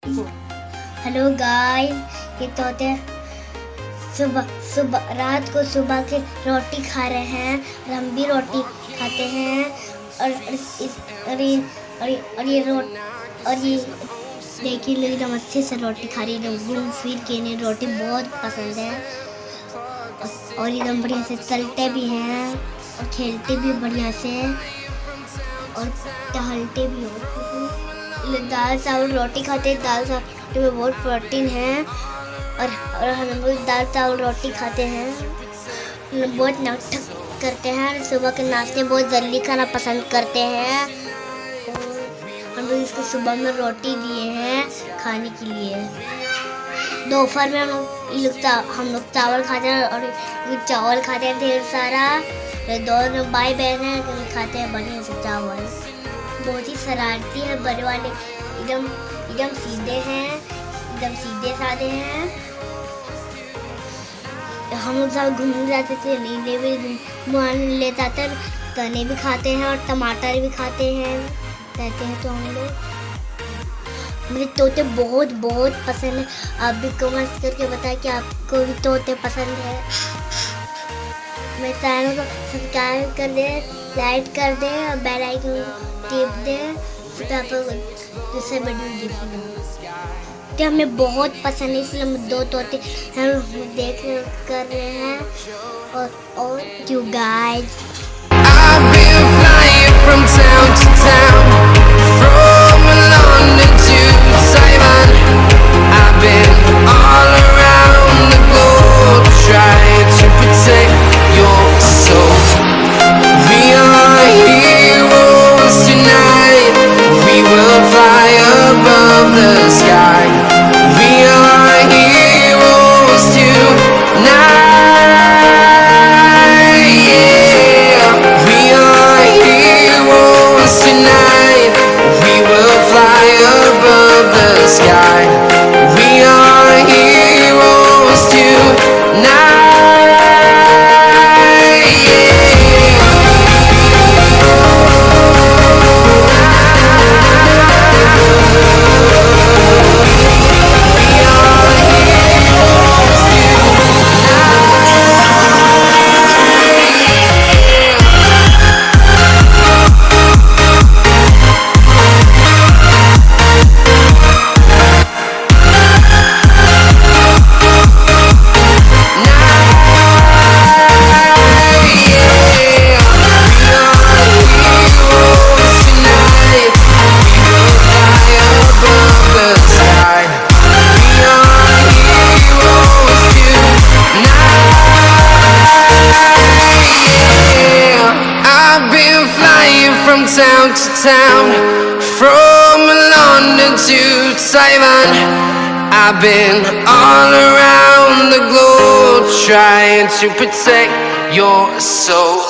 Hello guys, ये तोते सुबह रात को सुबह के रोटी खा रहे हैं और हम भी रोटी खाते हैं। और ये देखिए लोग एकदम अच्छे से रोटी खा रही है, घूम फिर के इन्हें रोटी बहुत पसंद है और एकदम बढ़िया से चलते भी हैं और खेलते भी बढ़िया से और टहलते भी हो। दाल चावल रोटी खाते हैं, दाल चावल में बहुत प्रोटीन है और हम लोग दाल चावल रोटी खाते हैं। बहुत नाटक करते हैं, सुबह के नाश्ते बहुत जल्दी खाना पसंद करते हैं। हम लोग इसको सुबह में रोटी दिए हैं खाने के लिए। दोपहर में हम लोग चावल खाते हैं और चावल खाते हैं ढेर सारा। दोनों भाई बहन हैं, खाते हैं बढ़िया से चावल। बहुत ही शरारती है, बड़े वाले एकदम सीधे हैं, एकदम सीधे साधे हैं। हम लोग सब घूमने जाते थे, नीले भी ले जाते हैं, चने भी खाते हैं और टमाटर भी खाते हैं कहते हैं। तो हम लोग मुझे तोते बहुत बहुत पसंद है। आप भी कमेंट करके बताएं कि आपको भी तोते पसंद है। मेरे चैनल को सब्सक्राइब कर दें, लाइक कर दें और बेल आइकन टिप दें, दूसरे वीडियो देखिए। तो हमें बहुत पसंद है, इसलिए हम दो तोते हम देख कर रहे हैं और you guys. I've been flying from town to town, from London to Taiwan. I've been all around the globe trying to protect your soul. We are heroes tonight. We will fly above the sky. We are heroes tonight. Tonight, we will fly above the sky. We are heroes tonight. From town to town, from London to Taiwan, I've been all around the globe trying to protect your soul.